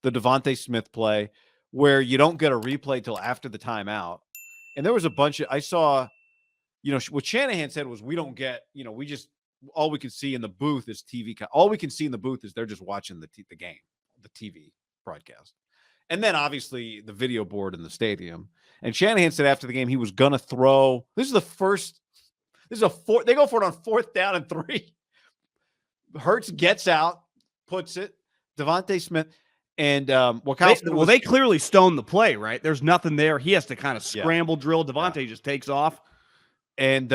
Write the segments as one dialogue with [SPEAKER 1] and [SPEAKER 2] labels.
[SPEAKER 1] the Devontae Smith play where you don't get a replay till after the timeout. And there was a bunch of, I saw, what Shanahan said was, we don't get, we just, all we can see in the booth is TV. All we can see in the booth is they're just watching the game, the TV broadcast. And then obviously the video board in the stadium. And Shanahan said after the game, he was going to throw, they go for it on 4th down and 3. Hurts gets out, puts it, Devontae Smith. And
[SPEAKER 2] they clearly stoned the play, right? There's nothing there. He has to kind of scramble drill. Devontae just takes off.
[SPEAKER 1] And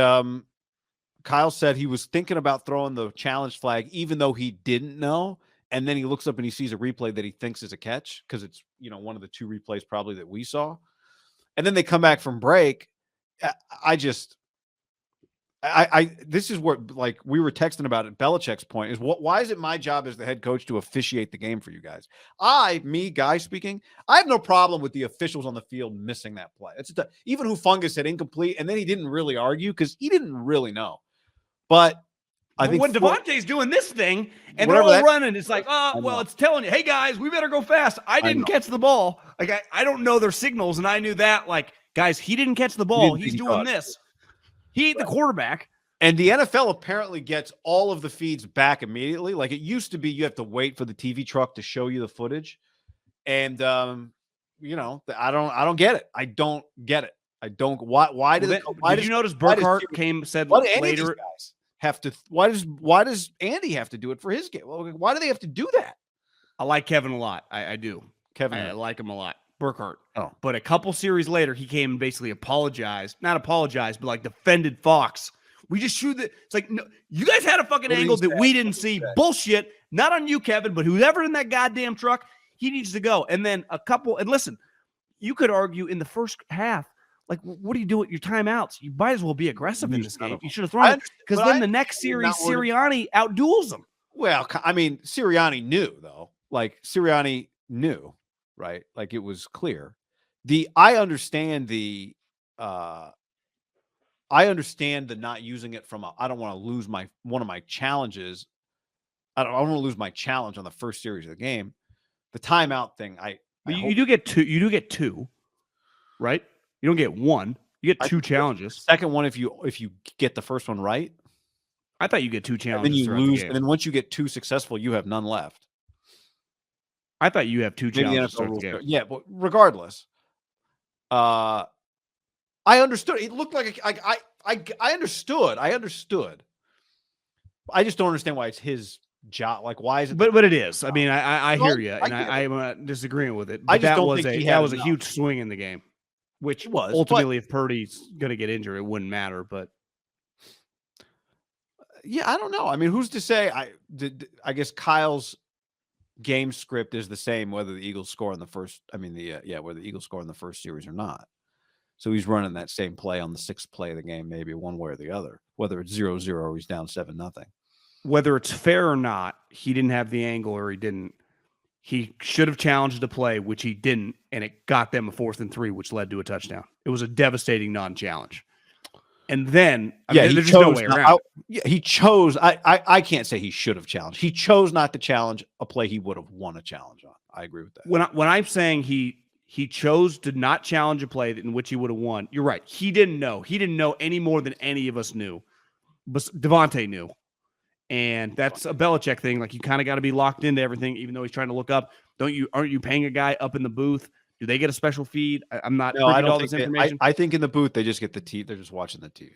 [SPEAKER 1] Kyle said he was thinking about throwing the challenge flag, even though he didn't know. And then he looks up and he sees a replay that he thinks is a catch because it's, one of the 2 replays probably that we saw. And then they come back from break. This is where, like, we were texting about it. Belichick's point is, why is it my job as the head coach to officiate the game for you guys? Guy speaking, I have no problem with the officials on the field missing that play. Even Hufanga said incomplete, and then he didn't really argue because he didn't really know. But I think
[SPEAKER 2] when Devontae's doing this thing and they're all running, it's like, it's telling you, hey guys, we better go fast. I didn't catch the ball. Like I don't know their signals, and I knew that. Like, guys, he didn't catch the ball. He's doing this. He ate the quarterback.
[SPEAKER 1] And the NFL apparently gets all of the feeds back immediately. Like it used to be, you have to wait for the TV truck to show you the footage. And I don't get it. I don't get it. I don't. Why did
[SPEAKER 2] you notice Burkhardt said later?
[SPEAKER 1] Why does Andy have to do it for his game? Well, why do they have to do that?
[SPEAKER 2] I like Kevin a lot. I do. I like him a lot. Burkhardt. But a couple series later, he came and basically not apologized, but like defended Fox. We just shoot it. It's like, no, you guys had a fucking angle that we didn't see. Bullshit. Not on you, Kevin, but whoever in that goddamn truck, he needs to go. And then and listen, you could argue in the first half, like, what do you do with your timeouts? You might as well be aggressive in this game. You should have thrown it, because then the next series, Sirianni outduels him.
[SPEAKER 1] Well, I mean, Sirianni knew, though. Like, Sirianni knew, right? Like, it was clear. I understand the not using it from I don't want to lose one of my challenges. I don't want to lose my challenge on the first series of the game. The timeout thing,
[SPEAKER 2] you do get two. You do get 2, right? You don't get 1. You get 2 challenges.
[SPEAKER 1] Second one, if you get the first one right.
[SPEAKER 2] I thought you get 2 challenges.
[SPEAKER 1] And then you lose, and then once you get 2 successful, you have none left.
[SPEAKER 2] I thought you have 2 challenges.
[SPEAKER 1] Yeah, but regardless, I understood. It looked like I understood. I just don't understand why it's his job. Like, why is it?
[SPEAKER 2] But it is. I mean, I hear you, and I'm disagreeing with it. But that was a huge swing in the game, which was ultimately, if Purdy's going to get injured, it wouldn't matter. But
[SPEAKER 1] yeah, I don't know. I mean, who's to say? I guess Kyle's game script is the same whether the Eagles score in the first. I mean, whether the Eagles score in the first series or not. So he's running that same play on the 6th play of the game, maybe one way or the other, whether it's 0-0 or he's down 7-0.
[SPEAKER 2] Whether it's fair or not, he didn't have the angle or he didn't. He should have challenged the play, which he didn't, and it got them a 4th and 3, which led to a touchdown. It was a devastating non-challenge. And then, there's just no way around.
[SPEAKER 1] He chose. I can't say he should have challenged. He chose not to challenge a play he would have won a challenge on. I agree with that.
[SPEAKER 2] When I'm saying he chose to not challenge a play in which he would have won, you're right. He didn't know. He didn't know any more than any of us knew. But Devontae knew. And that's a Belichick thing. Like, you kind of got to be locked into everything, even though he's trying to look up. Aren't you paying a guy up in the booth? Do they get a special feed? I'm not.
[SPEAKER 1] No, I don't. All this information. I think in the booth they just get the TV. They're just watching the TV.